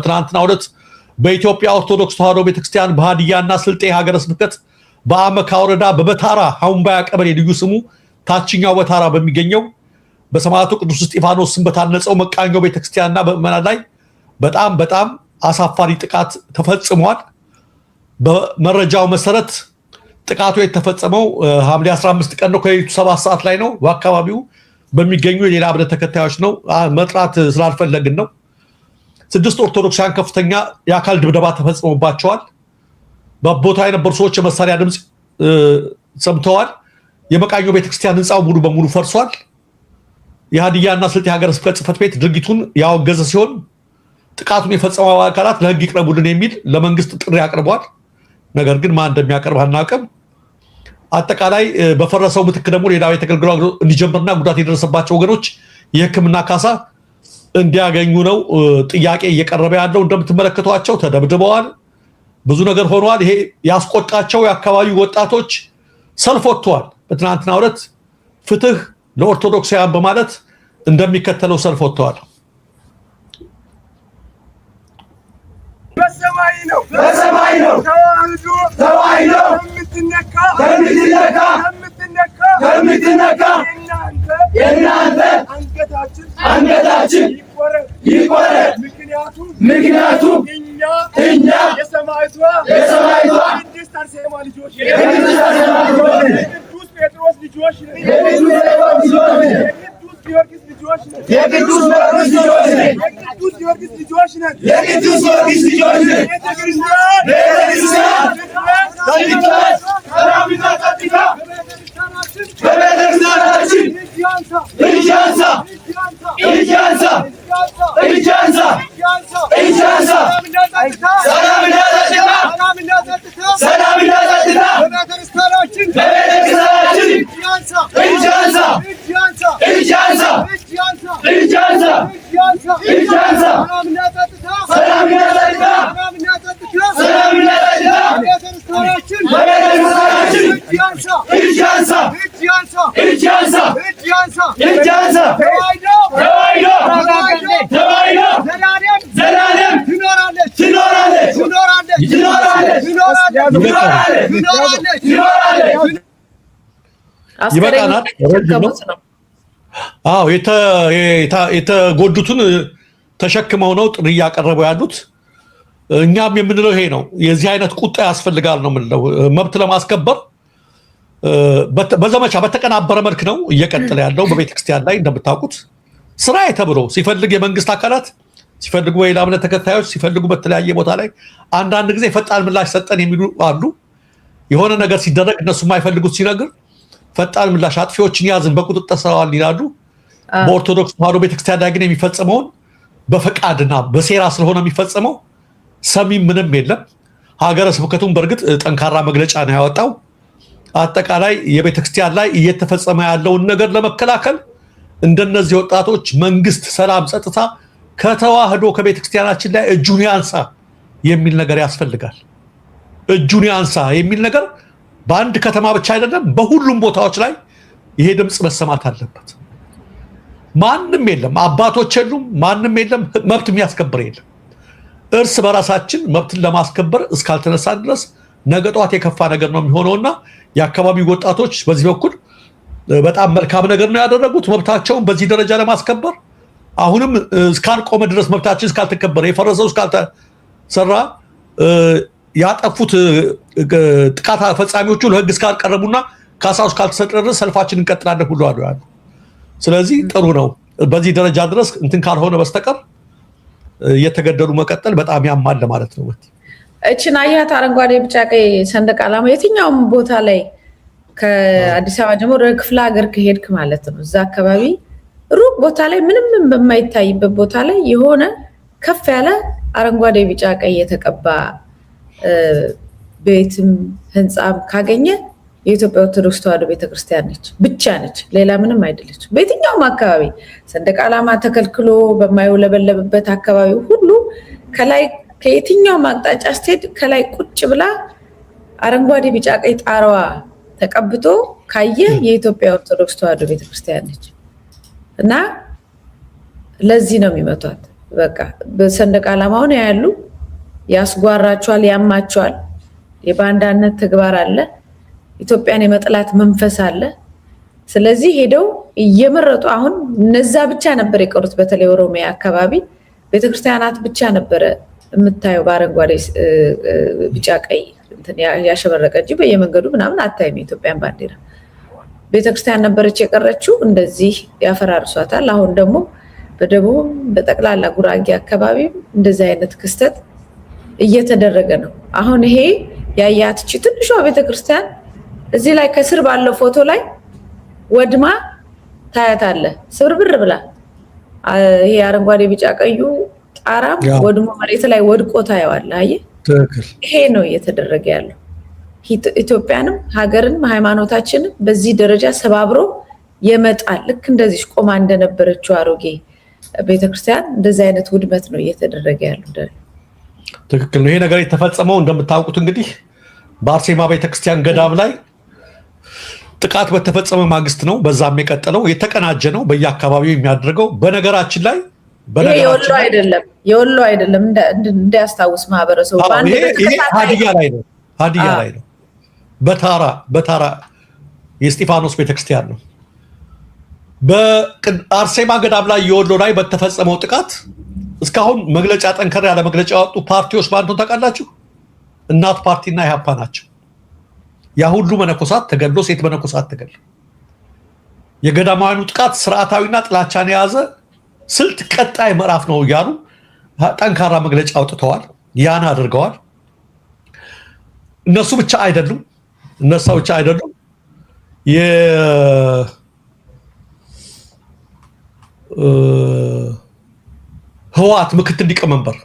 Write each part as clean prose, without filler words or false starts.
ትናንትና ወለት በኢትዮጵያ ኦርቶዶክስ ተዋሕዶ ቤተክርስቲያን በሃዲያና ስልጤ ሀገረ ስብከት በአመካ ወረዳ በበታራ ሐውንባያ ቀበሌ ልዩ ስሙ ታችኛው በታራ በሚገኘው በሰማዕቱ ቅዱስ እስጢፋኖስ ስም በታነጸው መቃኞ ቤተክርስቲያንና በመናን ላይ በጣም አሳፋሪ ጥቃት ተፈጽሟል። በመረጃው መሰረት ጥቃቱ የተፈጸመው ሐምሌ 15 ቀን ነው ከሌሊቱ 7 ሰዓት ላይ ነው። በአካባቢው በሚገኙ የሌላ እምነት ተከታዮች ነው። መጥራት ስላልፈለግን ነው። 6 ኦርቶዶክሳውያን ከፍተኛ የአካል ድብደባ ተፈጽሞባቸዋል። በቦታው የነበሩ ሰዎች የመሳሪያ ድምፅ ሰምተዋል። የመቃኞ ቤተክርስቲያን ህንፃው ሙሉ በሙሉ ፈርሷል። የሃዲያና ስልጤ ሀገረ ስብከት ጽሕፈት ቤት ድርጊቱን ያወገዘ ሲሆን ጥቃቱን የፈጸሙ አካላት ለህግ ይቅረቡልን የሚል ለመንግስት ጥሪ አቅርቧል። ነገር ግን ማን እንደሚያቀርብ አናውቅም። አጠቃላይ በፈረሰው ምትክ ደግሞ ሌላ ቤተ አገልግሎት እንዲጀምርና ጉዳት የደረሰባቸው ወገኖች የህክምና ካሳ እንዲያገኙ ነው ጥያቄ እየቀረበ ያለው። እንደምትመለከቷቸው ተደብድበዋል። ብዙ ነገር ሆኗል። ይሄ ያስቆጣቸው የአካባቢው ወጣቶች ሰልፍ ወጥተዋል። በትናንትናው ዕለት ፍትህ ለኦርቶዶክሳውያን በማለት እንደሚከተለው ሰልፍ ወጥተዋል። በሰማይ ነው ተዋሕዶ ከምትነካ የእናንተ አንገታችን ይቆረጥ። ምክንያቱም እኛ የሰማዕቷ ቅድስት አርሴማ ልጆች የቅዱስ ጴጥሮስ ልጆች ጊዮርጊስ ልጆች ነን። የቅዱስ ጊዮርጊስ ልጆች ነን። ቤተክርስቲያን ሰላምና ጸጥታ በቤተክርስቲያናችን እጅ አንሳ። ሰላምና ጸጥታ በቤተክርስቲያናችን እጅ አንሳ። ይበቃናል። የተጎዱትን ተሸክመው ነው ጥሪ እያቀረቡ ያሉት። እኛም የምንለው ይሄ ነው። የዚህ አይነት ቁጣ ያስፈልጋል ነው የምንለው። መብት ለማስከበር በዘመቻ በተቀናበረ መልክ ነው እየቀጠለ ያለው በቤተክርስቲያን ላይ። እንደምታውቁት ስራዬ ተብሎ ሲፈልግ የመንግስት አካላት ሲፈልጉ የሌላ እምነት ተከታዮች ሲፈልጉ በተለያየ ቦታ ላይ አንዳንድ ጊዜ ፈጣን ምላሽ ሰጠን የሚሉ አሉ። የሆነ ነገር ሲደረግ እነሱ የማይፈልጉት ሲነግር ፈጣን ምላሽ አጥፊዎችን ያዝን በቁጥጥር ስር አዋልን ይላሉ። በኦርቶዶክስ ተዋሕዶ ቤተክርስቲያን ላይ ግን የሚፈጸመውን በፈቃድና በሴራ ስለሆነ የሚፈጸመው ሰሚ ምንም የለም። ሀገረ ስብከቱን በእርግጥ ጠንካራ መግለጫ ነው ያወጣው። አጠቃላይ የቤተክርስቲያን ላይ እየተፈጸመ ያለውን ነገር ለመከላከል እንደነዚህ ወጣቶች መንግስት ሰላም ጸጥታ ከተዋህዶ ከቤተክርስቲያናችን ላይ እጁን ያንሳ የሚል ነገር ያስፈልጋል። እጁን ያንሳ የሚል ነገር በአንድ ከተማ ብቻ አይደለም፣ በሁሉም ቦታዎች ላይ ይሄ ድምጽ መሰማት አለበት። ማንም የለም፣ አባቶች የሉም፣ ማንም የለም፣ መብት የሚያስከብር የለም። እርስ በራሳችን መብትን ለማስከበር እስካልተነሳ ድረስ ነገ ጧት የከፋ ነገር ነው የሚሆነውና የአካባቢው ወጣቶች በዚህ በኩል በጣም መልካም ነገር ነው ያደረጉት። መብታቸውን በዚህ ደረጃ ለማስከበር አሁንም እስካልቆመ ድረስ መብታችን እስካልተከበረ የፈረሰው እስካልተሰራ ያጠፉት ጥቃት ፈጻሚዎቹ ለህግ እስካልቀረቡና ካሳው እስካልተሰጠ ድረስ ሰልፋችን እንቀጥላለን ሁሉ አሉ ያሉ። ስለዚህ ጥሩ ነው በዚህ ደረጃ ድረስ እንትን ካልሆነ በስተቀር እየተገደሉ መቀጠል በጣም ያማል ማለት ነው። እቺን አያት አረንጓዴ ቢጫ ቀይ ሰንደቅ ዓላማ የትኛውም ቦታ ላይ ከአዲስ አበባ ጀምሮ ወደ ክፍለ ሀገር ከሄድክ ማለት ነው እዛ አካባቢ ሩቅ ቦታ ላይ ምንም በማይታይበት ቦታ ላይ የሆነ ከፍ ያለ አረንጓዴ ቢጫ ቀይ የተቀባ ቤትም ህንጻም ካገኘ የኢትዮጵያ ኦርቶዶክስ ተዋሕዶ ቤተክርስቲያን ነች ብቻ ነች፣ ሌላ ምንም አይደለች። በየትኛውም አካባቢ ሰንደቅ ዓላማ ተከልክሎ በማይውለበለብበት አካባቢ ሁሉ ከላይ ከየትኛውም አቅጣጫ ስትሄድ ከላይ ቁጭ ብላ አረንጓዴ ቢጫ ቀይ ጣራዋ ተቀብቶ ካየ የኢትዮጵያ ኦርቶዶክስ ተዋሕዶ ቤተክርስቲያን ነች እና ለዚህ ነው የሚመቷት። በቃ በሰንደቅ ዓላማውን ያሉ ያስጓራቸዋል፣ ያማቸዋል። የባንዳነት ተግባር አለ፣ ኢትዮጵያን የመጥላት መንፈስ አለ። ስለዚህ ሄደው እየመረጡ አሁን እነዛ ብቻ ነበር የቀሩት። በተለይ ኦሮሚያ አካባቢ ቤተክርስቲያናት ብቻ ነበረ የምታየው በአረንጓዴ ቢጫ ቀይ ያሸበረቀ እንጂ በየመንገዱ ምናምን አታይም የኢትዮጵያን ባንዲራ። ቤተክርስቲያን ነበረች የቀረችው፣ እንደዚህ ያፈራርሷታል። አሁን ደግሞ በደቡብ በጠቅላላ ጉራጌ አካባቢ እንደዚህ አይነት ክስተት እየተደረገ ነው። አሁን ይሄ ያያት እቺ ትንሿ ቤተክርስቲያን እዚህ ላይ ከስር ባለው ፎቶ ላይ ወድማ ታያታለ፣ ስብርብር ብላ። ይሄ አረንጓዴ ቢጫ ቀዩ ጣራም ወድሞ መሬት ላይ ወድቆ ታየዋለ። አየህ፣ ይሄ ነው እየተደረገ ያለው። ኢትዮጵያንም ሀገርንም ሃይማኖታችንን በዚህ ደረጃ ሰባብሮ የመጣል ልክ እንደዚህ ቆማ እንደነበረችው አሮጌ ቤተክርስቲያን እንደዚህ አይነት ውድመት ነው እየተደረገ ያለው። ትክክል ነው። ይሄ ነገር የተፈጸመው እንደምታውቁት እንግዲህ በአርሴማ ቤተክርስቲያን ገዳም ላይ ጥቃት በተፈጸመ ማግስት ነው። በዛም የቀጠለው የተቀናጀ ነው በየአካባቢው የሚያደርገው። በነገራችን ላይ የወሎ አይደለም እንዳያስታውስ ማህበረሰቡ ሀዲያ ላይ ነው። ሀዲያ ላይ ነው። በታራ የእስጢፋኖስ ቤተክርስቲያን ነው። በአርሴማ ገዳም ላይ የወሎ ላይ በተፈጸመው ጥቃት እስካሁን መግለጫ ጠንከር ያለ መግለጫ ያወጡ ፓርቲዎች ማን እንደሆነ ታውቃላችሁ? እናት ፓርቲና ኢህአፓ ናቸው። ያ ሁሉ መነኮሳት ተገድሎ ሴት መነኮሳት ተገድሎ የገዳማውያኑ ጥቃት ስርዓታዊና ጥላቻን የያዘ ስልት ቀጣይ ምዕራፍ ነው እያሉ ጠንካራ መግለጫ አውጥተዋል። ያን አድርገዋል። እነሱ ብቻ አይደሉም። ህወሓት ምክትል ሊቀመንበር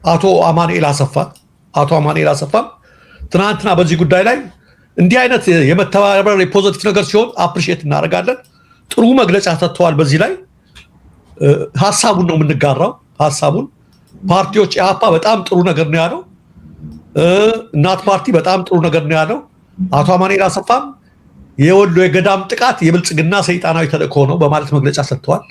አቶ አማኑኤል አሰፋ ትናንትና በዚህ ጉዳይ ላይ እንዲህ አይነት የመተባበር የፖዚቲቭ ነገር ሲሆን አፕሪሺየት እናደርጋለን። ጥሩ መግለጫ ሰጥተዋል። በዚህ ላይ ሀሳቡን ነው የምንጋራው። ሀሳቡን ፓርቲዎች ኢህአፓ በጣም ጥሩ ነገር ነው ያለው፣ እናት ፓርቲ በጣም ጥሩ ነገር ነው ያለው። አቶ አማኑኤል አሰፋም የወሎ የገዳም ጥቃት የብልጽግና ሰይጣናዊ ተልእኮ ነው በማለት መግለጫ ሰጥተዋል።